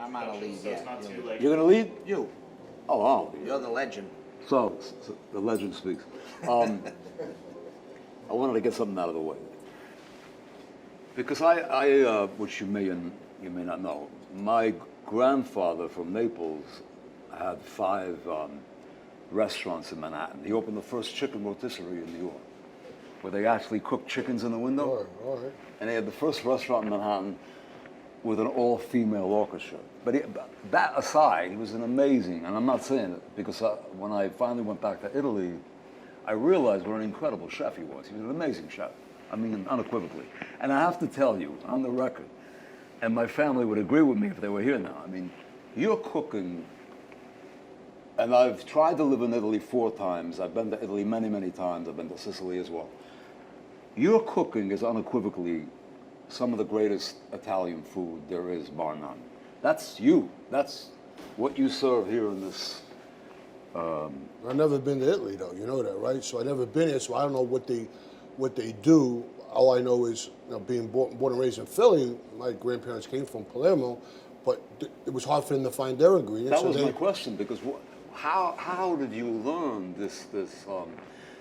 I'm on a lead, so it's yeah. not too like. You're gonna lead? You, Oh, you're the legend. So the legend speaks. I wanted to get something out of the way because which you may not know, my grandfather from Naples had 5 restaurants in Manhattan. He opened the first chicken rotisserie in New York, where they actually cooked chickens in the window. All right. And they had the first restaurant in Manhattan with an all-female orchestra. But that aside, he was an amazing, and I'm not saying it because when I finally went back to Italy, I realized what an incredible chef he was. He was an amazing chef. I mean, unequivocally. And I have to tell you, on the record, and my family would agree with me if they were here now, I mean, you're cooking, and I've tried to live in Italy 4 times. I've been to Italy many, many times. I've been to Sicily as well. Your cooking is unequivocally some of the greatest Italian food there is, bar none. That's you. That's what you serve here in this. I've never been to Italy though, you know that, right? So I've never been here, so I don't know what they do. All I know is, being born and raised in Philly, my grandparents came from Palermo, but it was hard for them to find their ingredients. That was my question, because how did you learn this?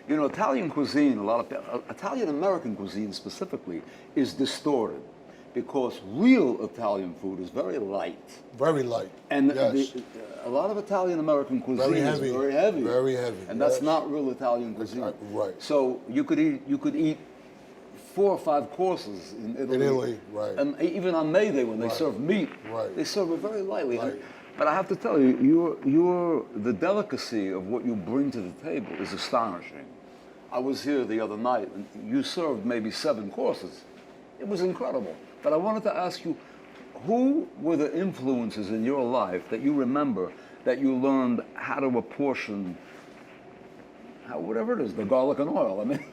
Italian cuisine, Italian American cuisine specifically, is distorted because real Italian food is very light. Very light. And yes. A lot of Italian American cuisine is very heavy. Very heavy. And that's not real Italian cuisine. Right. So you could eat 4 or 5 courses in Italy. In Italy, right. And even on May Day when they serve meat, they serve it very lightly. Right. But I have to tell you, the delicacy of what you bring to the table is astonishing. I was here the other night, and you served maybe 7 courses. It was incredible. But I wanted to ask you, who were the influences in your life that you remember that you learned how to apportion, whatever it is, the garlic and oil? I mean.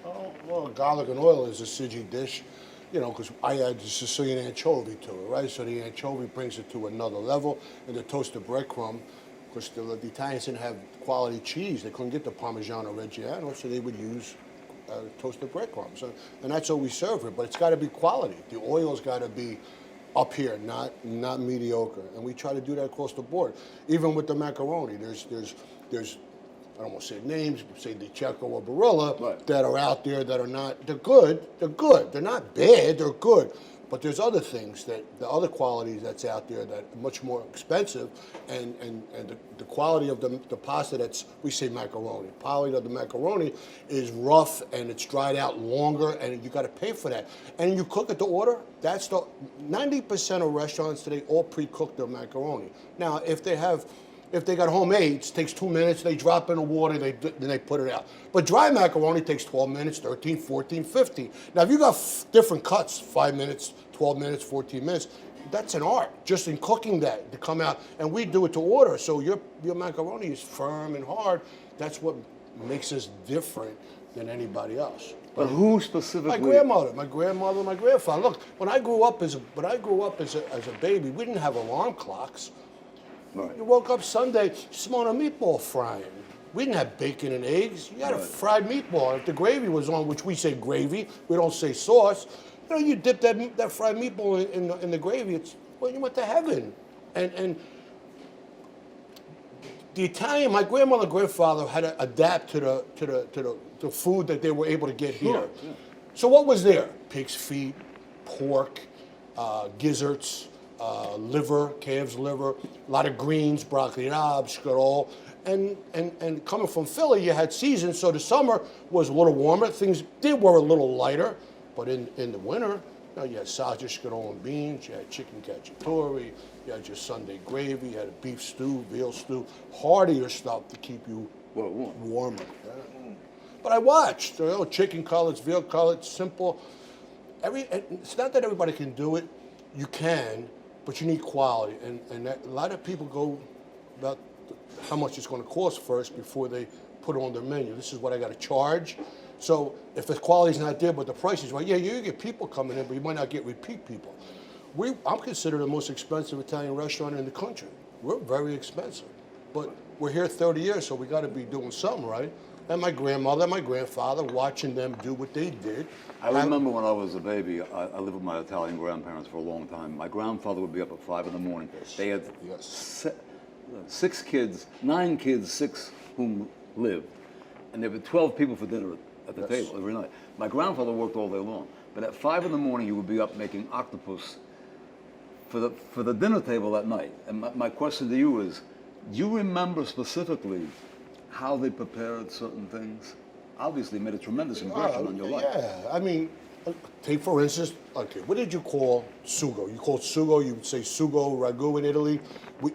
Oh, well, garlic and oil is a Sicilian dish, because I add the Sicilian anchovy to it, right? So the anchovy brings it to another level, and the toasted breadcrumb, because the Italians didn't have quality cheese. They couldn't get the Parmigiano Reggiano, so they would use toasted breadcrumbs. And that's what we serve here, but it's got to be quality. The oil's got to be up here, not mediocre. And we try to do that across the board. Even with the macaroni, there's I don't want to say names, say Di Cecco or Barilla, that are out there that are not, they're good. They're not bad, they're good. But there's other things, the other qualities that's out there that are much more expensive, and the quality of the pasta we say macaroni. The quality of the macaroni is rough and it's dried out longer, and you got to pay for that. And you cook it to order. That's 90% of restaurants today all pre-cook their macaroni. Now, if they got homemade, it takes 2 minutes, they drop in the water, then they put it out. But dry macaroni takes 12 minutes, 13, 14, 15. Now, if you got different cuts, 5 minutes, 12 minutes, 14 minutes, that's an art, just in cooking that, to come out. And we do it to order, so your macaroni is firm and hard. That's what makes us different than anybody else. But who specifically? My grandmother, my grandfather. Look, when I grew up as a baby, we didn't have alarm clocks. Right. You woke up Sunday, smelling a meatball frying. We didn't have bacon and eggs. You had a fried meatball. If the gravy was on, which we say gravy, we don't say sauce. You dip that fried meatball in the gravy. You went to heaven. And the Italian, my grandmother and grandfather had to adapt to the food that they were able to get here. Yeah. So what was there? Pig's feet, pork, gizzards. Liver, calf's liver, a lot of greens, broccoli knobs, scroll. And coming from Philly, you had seasons, so the summer was a little warmer. Things were a little lighter, but in the winter, you had sausage, scroll, and beans. You had chicken cacciatore. You had your Sunday gravy. You had a beef stew, veal stew, heartier stuff to keep you warmer. Yeah. But I watched, chicken cutlets, veal cutlets, simple. It's not that everybody can do it. You can. But you need quality, and a lot of people go about how much it's going to cost first before they put it on their menu. This is what I got to charge. So if the quality's not there, but the price is right, you get people coming in, but you might not get repeat people. I'm considered the most expensive Italian restaurant in the country. We're very expensive, but we're here 30 years, so we got to be doing something right. and my grandmother and my grandfather, watching them do what they did. I remember when I was a baby, I lived with my Italian grandparents for a long time. My grandfather would be up at 5 in the morning. They had Yes. 9 kids, 6 whom lived. And there were 12 people for dinner at the table every night. My grandfather worked all day long. But at 5 in the morning, he would be up making octopus for the dinner table that night. And my question to you is, do you remember specifically how they prepared certain things? Obviously, it made a tremendous impression on your life. Yeah, I mean, take for instance, okay, what did you call sugo? You called sugo, you would say sugo ragu in Italy,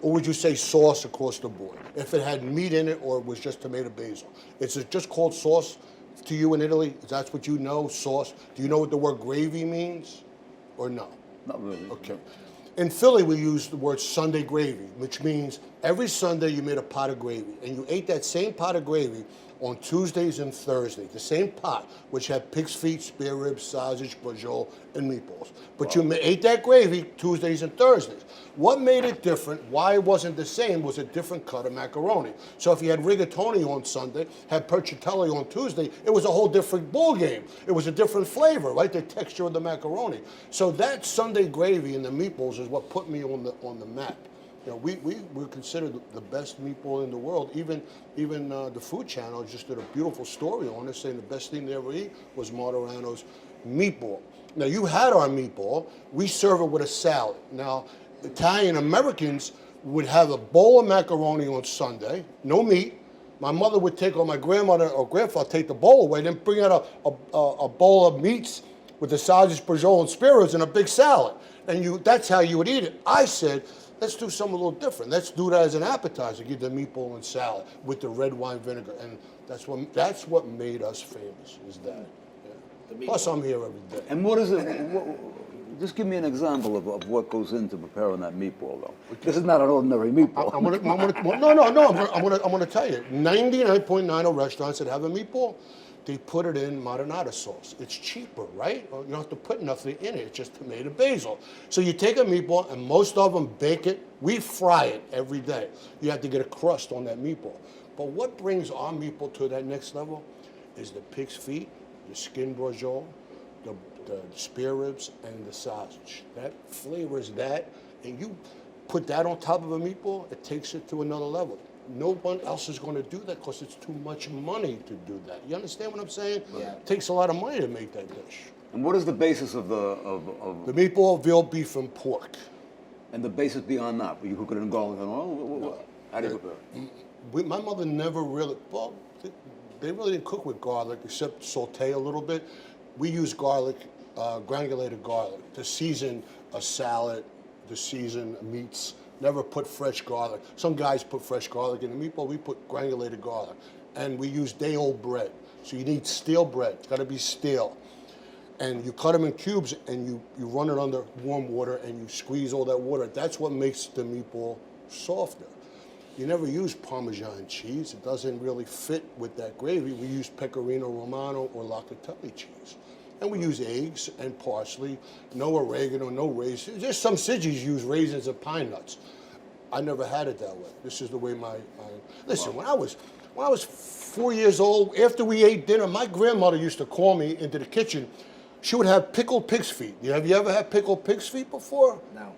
or would you say sauce across the board? If it had meat in it or it was just tomato basil. Is it just called sauce to you in Italy? That's what you know, sauce? Do you know what the word gravy means or no? Not really. Okay. In Philly, we use the word Sunday gravy, which means every Sunday you made a pot of gravy, and you ate that same pot of gravy on Tuesdays and Thursdays, the same pot, which had pig's feet, spare ribs, sausage, brajol, and meatballs. But you ate that gravy Tuesdays and Thursdays. What made it different, why it wasn't the same, was a different cut of macaroni. So if you had rigatoni on Sunday, had percatelli on Tuesday, it was a whole different ball game. It was a different flavor, right? The texture of the macaroni. So that Sunday gravy and the meatballs is what put me on the map. You know, we're considered the best meatball in the world. Even the Food Channel just did a beautiful story on it, saying the best thing they ever eat was Martorano's meatball. Now, you had our meatball. We serve it with a salad. Now, Italian Americans would have a bowl of macaroni on Sunday, no meat. My mother would take, or my grandmother or grandfather take the bowl away, then bring out a bowl of meats with the sausage, brajol, and spare ribs and a big salad. And that's how you would eat it. I said, let's do something a little different. Let's do that as an appetizer. Give the meatball and salad with the red wine vinegar, and that's what made us famous. Is that? Yeah. Plus, I'm here every day. And what is it? Just give me an example of what goes into preparing that meatball, though. This is not an ordinary meatball. I'm gonna tell you. 99.9 of restaurants that have a meatball, they put it in marinara sauce. It's cheaper, right? You don't have to put nothing in it. It's just tomato basil. So you take a meatball, and most of them bake it. We fry it every day. You have to get a crust on that meatball. But what brings our meatball to that next level is the pig's feet, the skin brajol, the spare ribs, and the sausage. That flavors that, and you put that on top of a meatball, it takes it to another level. No one else is going to do that because it's too much money to do that. You understand what I'm saying? Yeah. It takes a lot of money to make that dish. And what is the basis of the meatball, veal, beef, and pork? And the basis beyond that? You cook it in garlic and oil? How do you prepare it? My mother never really, well, they really didn't cook with garlic except saute a little bit. We use garlic, granulated garlic, to season a salad, to season meats. Never put fresh garlic. Some guys put fresh garlic in the meatball. We put granulated garlic. And we use day-old bread. So you need stale bread. It's got to be stale. And you cut them in cubes, and you run it under warm water, and you squeeze all that water. That's what makes the meatball softer. You never use Parmesan cheese. It doesn't really fit with that gravy. We use Pecorino Romano or Locatelli cheese. And we use eggs and parsley, no oregano, no raisins. There's some Sicilians use raisins and pine nuts. I never had it that way. This is the way listen, when I was 4 years old, after we ate dinner, my grandmother used to call me into the kitchen. She would have pickled pig's feet. Have you ever had pickled pig's feet before? No.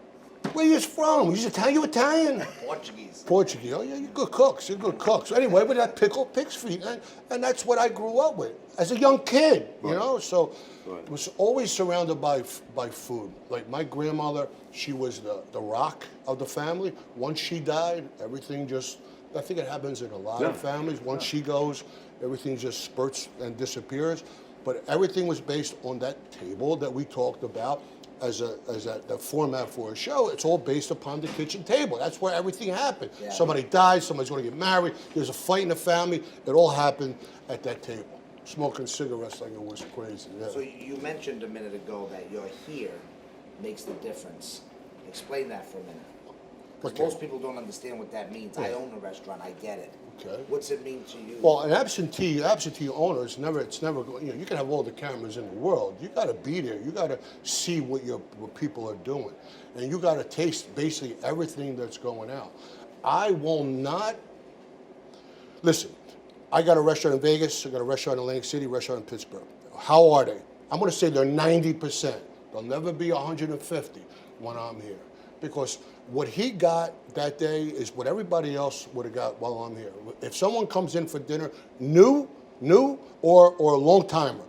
Where you from? You Italian? Portuguese. Portuguese. Oh yeah, you're good cooks. You're good cooks. So anyway, we had pickled pig's feet, and that's what I grew up with as a young kid. You know, so I was always surrounded by food. Like my grandmother, she was the rock of the family. Once she died, everything just. I think it happens in a lot of families. Once she goes, everything just spurts and disappears. But everything was based on that table that we talked about. As the format for a show, it's all based upon the kitchen table. That's where everything happened. Yeah. Somebody dies, somebody's going to get married, there's a fight in the family. It all happened at that table. Smoking cigarettes like it was crazy. Yeah. So you mentioned a minute ago that you're here makes the difference. Explain that for a minute. Because most people don't understand what that means. I own a restaurant, I get it. Okay. What's it mean to you? Well, an absentee owner it's never. You know, you can have all the cameras in the world. You got to be there. You got to see what people are doing, and you got to taste basically everything that's going out. I will not listen. I got a restaurant in Vegas, I got a restaurant in Atlantic City, restaurant in Pittsburgh. How are they? I'm going to say they're 90%. They'll never be 150 when I'm here. Because what he got that day is what everybody else would have got while I'm here. If someone comes in for dinner, new, or a long timer,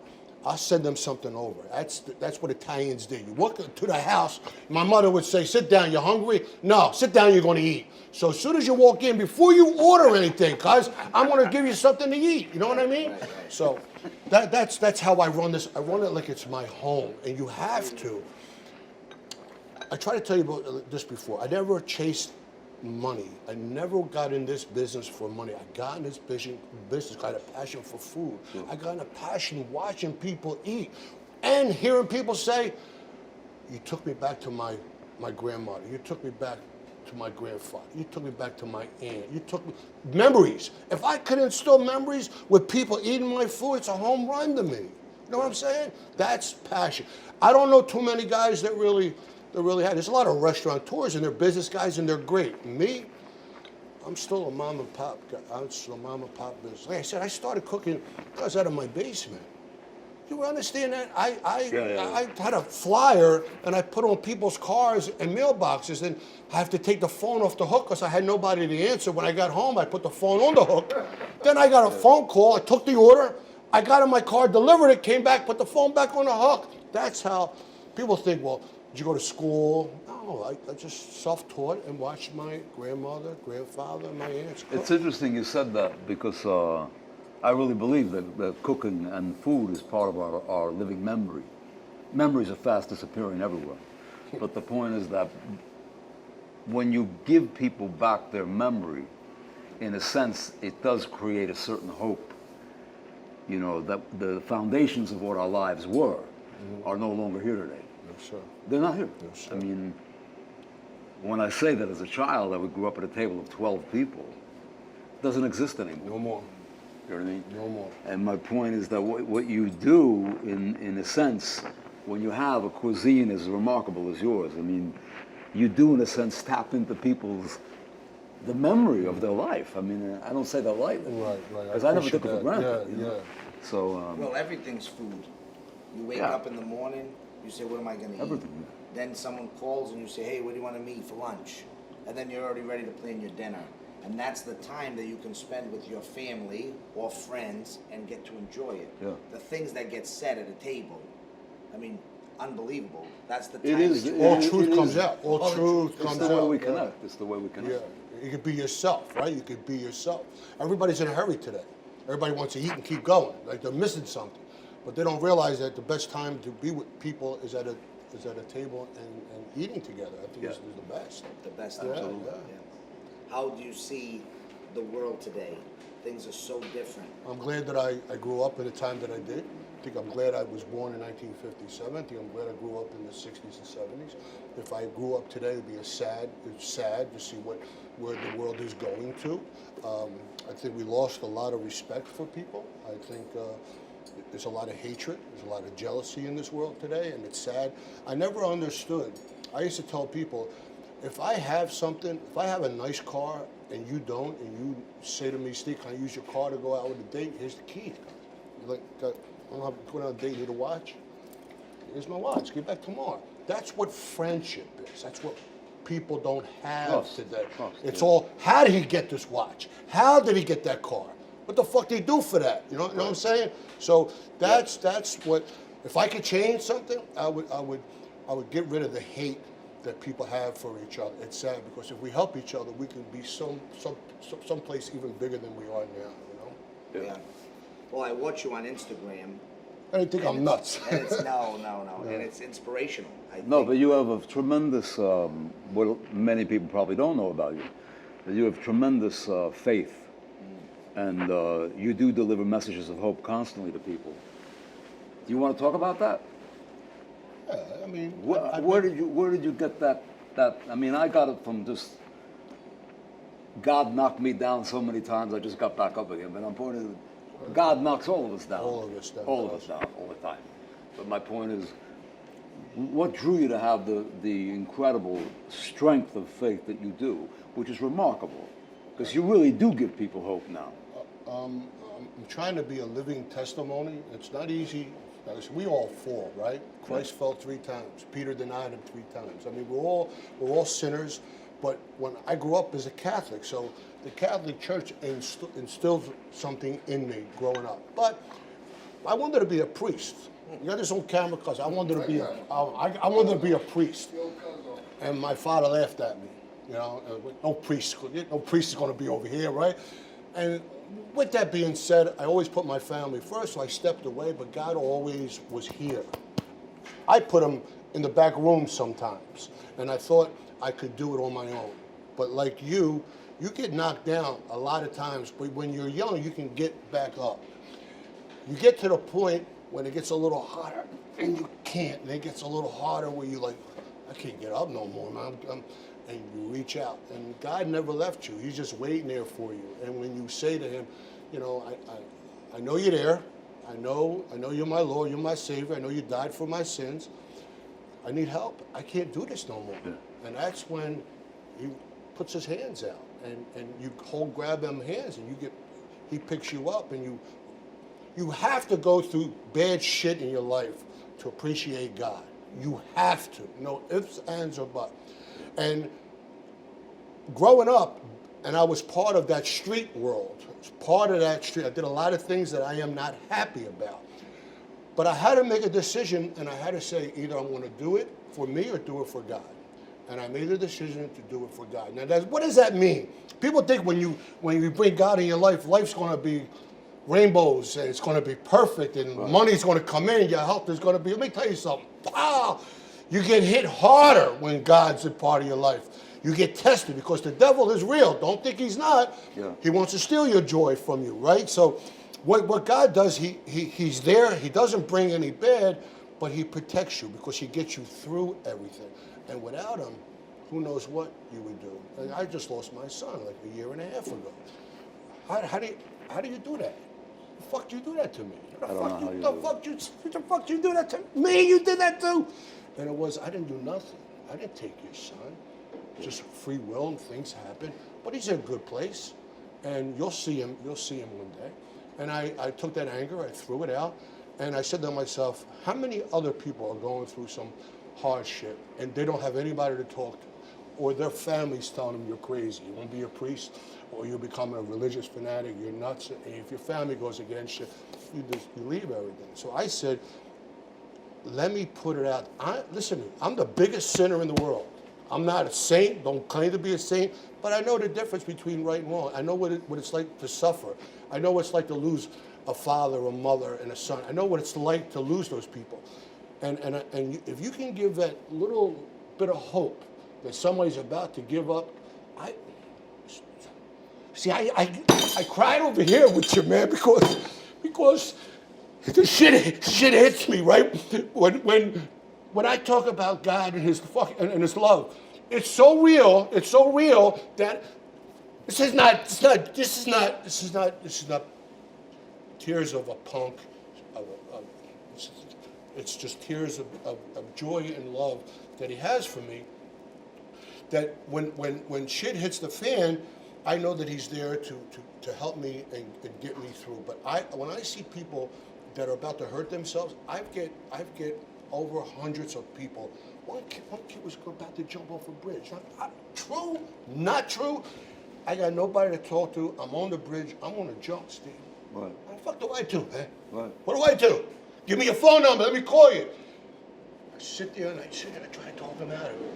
I'll send them something over. That's what Italians do. You walk to the house, my mother would say, sit down, you're hungry? No, sit down, you're gonna eat. So as soon as you walk in, before you order anything, cuz I'm gonna give you something to eat, you know what I mean? Right. So that's how I run this. I run it like it's my home, and you have to. I try to tell you about this before. I never chased money. I never got in this business for money. I got in this business, got a passion for food. I got in a passion watching people eat and hearing people say, you took me back to my grandmother. You took me back to my grandfather. You took me back to my aunt. You took me, memories. If I could instill memories with people eating my food, it's a home run to me. You know what I'm saying? That's passion. I don't know too many guys that really had. There's a lot of restaurateurs and they're business guys and they're great. Me, I'm still a mom and pop guy. I'm still a mom and pop business. Like I said, I started cooking I was out of my basement. You understand that? I had a flyer and I put on people's cars and mailboxes, and I have to take the phone off the hook because I had nobody to answer. When I got home, I put the phone on the hook. Then I got a phone call. I took the order. I got in my car, delivered it, came back, put the phone back on the hook. That's how people think, well, did you go to school? No, I just self-taught and watched my grandmother, grandfather, and my aunts cook. It's interesting you said that because I really believe that cooking and food is part of our living memory. Memories are fast disappearing everywhere. But the point is that when you give people back their memory, in a sense, it does create a certain hope. You know, that the foundations of what our lives were are no longer here today. Yes, sir. They're not here. Yes, sir. I mean, when I say that as a child, I would grow up at a table of 12 people, it doesn't exist anymore. No more. You know what I mean? No more. And my point is that what you do, in a sense, when you have a cuisine as remarkable as yours, I mean, you do, in a sense, tap into the memory of their life. I mean, I don't say that lightly. Right. Because I never took it for granted. Yeah, you know? So, Well, everything's food. You wake up in the morning, you say, what am I going to eat? everything. Then someone calls and you say, hey, what do you want to meet for lunch? And then you're already ready to plan your dinner. And that's the time that you can spend with your family or friends and get to enjoy it. Yeah. The things that get said at a table, I mean, unbelievable. That's the It time is- that you All It truth is- comes out. All All truth truth. It's comes the way out. we Yeah. connect. It's the way we connect. Yeah, you could be yourself, right? You could be yourself. Everybody's in a hurry today. Everybody wants to eat and keep going, like they're missing something. But they don't realize that the best time to be with people is at a table and eating together. I think this is the best. the best. Yeah, Absolutely. yeah. Yeah. How do you see the world today? Things are so different. I'm glad that I grew up in the time that I did. I think I'm glad I was born in 1957. I think I'm glad I grew up in the 60s and 70s. If I grew up today, it'd be it's sad to see where the world is going to. I think we lost a lot of respect for people. I think there's a lot of hatred, there's a lot of jealousy in this world today, and it's sad. I never understood. I used to tell people, if I have something, if I have a nice car and you don't, and you say to me, Steve, can I use your car to go out with a date? Here's the key. You're like, I don't have to go on a date, need a watch? Here's my watch, get back tomorrow. That's what friendship is. That's what people don't have today. It's all, how did he get this watch? How did he get that car? What the fuck did he do for that? You know what I'm saying? So that's what, if I could change something, I would get rid of the hate that people have for each other. It's sad because if we help each other, we can be someplace even bigger than we are now. You know? Yeah. Well, I watch you on Instagram. I think I'm nuts. And it's no, and it's inspirational. I No, think. but you have a tremendous, what many people probably don't know about you, that you have tremendous faith, and you do deliver messages of hope constantly to people. Do you want to talk about that? Yeah, I mean, Where did you get that? I mean, I got it from just God knocked me down so many times. I just got back up again. But I'm pointing, God knocks all of us down. All of us down. All of us down all the time. But my point is, what drew you to have the incredible strength of faith that you do, which is remarkable, because you really do give people hope now. I'm trying to be a living testimony. It's not easy. We all fall, right? Christ fell 3 times. Peter denied him 3 times. I mean, we're all sinners. But when I grew up as a Catholic, so the Catholic Church instilled something in me growing up. But I wanted to be a priest. You got this on camera, cause I wanted to be I wanted to be a priest. And my father laughed at me. You know, no priest is going to be over here, right? And with that being said, I always put my family first, so I stepped away, but God always was here. I put him in the back room sometimes, and I thought I could do it on my own. But like you get knocked down a lot of times, but when you're young, you can get back up. You get to the point when it gets a little hotter, and you can't, and it gets a little harder where you're like, I can't get up no more, man. And you reach out, and God never left you. He's just waiting there for you. And when you say to him, you know, I know you're there. I know you're my Lord, you're my Savior. I know you died for my sins. I need help. I can't do this no more. Yeah. And that's when he puts his hands out, and you grab them hands, and he picks you up, and you have to go through bad shit in your life to appreciate God. You have to. No ifs, ands, or buts. And growing up, and I was part of that street world. I was part of that street. I did a lot of things that I am not happy about. But I had to make a decision, and I had to say, either I'm going to do it for me or do it for God. And I made the decision to do it for God. Now, what does that mean? People think when you bring God in your life, life's going to be rainbows, and it's going to be perfect, and money's going to come in, your health is going to be. Let me tell you something. You get hit harder when God's a part of your life. You get tested because the devil is real. Don't think he's not. Yeah. He wants to steal your joy from you, right? So what God does, he's there. He doesn't bring any bad, but he protects you because he gets you through everything. And without him, who knows what you would do. And I just lost my son like a year and a half ago. How do you do that? The fuck you do that to me? The fuck you do that to me? You did that too? And I didn't do nothing. I didn't take your son. Just free will and things happen. But he's in a good place. And you'll see him one day. And I took that anger, I threw it out, and I said to myself, how many other people are going through some hardship and they don't have anybody to talk to? Or their families telling them you're crazy, you won't be a priest, or you're becoming a religious fanatic, you're nuts, and if your family goes against you, you leave everything. So I said, let me put it out. Listen, I'm the biggest sinner in the world. I'm not a saint, don't claim to be a saint, but I know the difference between right and wrong. I know what it's like to suffer. I know what it's like to lose a father, a mother, and a son. I know what it's like to lose those people. And if you can give that little bit of hope that somebody's about to give up, I cried over here with you, man, because the shit hits me, right? When I talk about God and his love, it's so real that this is not tears of a punk. It's just tears of joy and love that he has for me. That when shit hits the fan, I know that he's there to help me and get me through. But when I see people that are about to hurt themselves, I get over hundreds of people. One kid was about to jump off a bridge. True? Not true? I got nobody to talk to. I'm on the bridge. I'm on a jump, Steve. What? What the fuck do I do, man? What do I do? Give me your phone number. Let me call you. I sit there and I try to talk him out of it.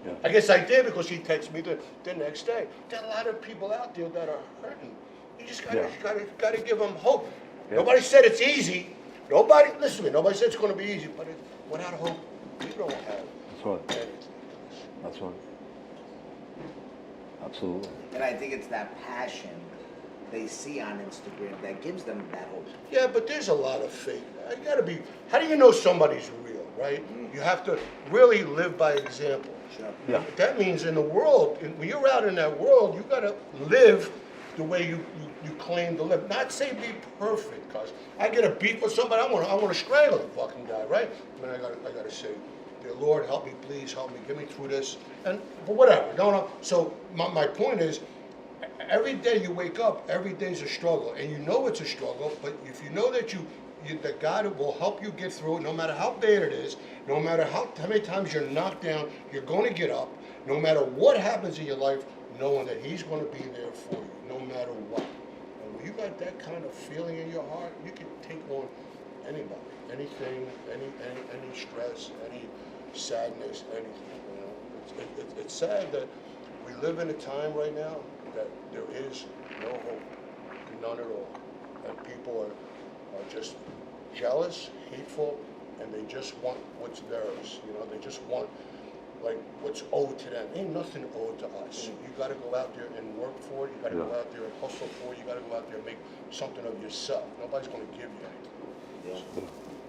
Yeah. I guess I did because he texted me the next day. There are a lot of people out there that are hurting. You just gotta give them hope. Yeah. Nobody said it's easy. Nobody said it's going to be easy. But without hope, you don't have anything. That's right. Absolutely. And I think it's that passion they see on Instagram that gives them that hope. Yeah, but there's a lot of fake. How do you know somebody's real, right? Mm-hmm. You have to really live by example. Sure. Yeah. That means in the world, when you're out in that world, you got to live the way you claim to live. Not say be perfect, because I get a beef with somebody, I want to strangle the fucking guy, right? I mean, I got to say, dear Lord, help me, please help me, get me through this, but whatever. So my point is, every day you wake up, every day's a struggle, and you know it's a struggle, but if you know that that God will help you get through it, no matter how bad it is, no matter how many times you're knocked down, you're going to get up, no matter what happens in your life, knowing that He's going to be there for you, no matter what. And when you got that kind of feeling in your heart, you can take on anybody, anything, any stress, any sadness, anything. You know, it's sad that we live in a time right now that there is no hope, none at all, and people are just jealous, hateful, and they just want what's theirs. You know, they just want like what's owed to them. Ain't nothing owed to us. You got to go out there and work for it. You got to go out there and hustle for it. You got to go out there and make something of yourself. Nobody's going to give you anything. Yeah.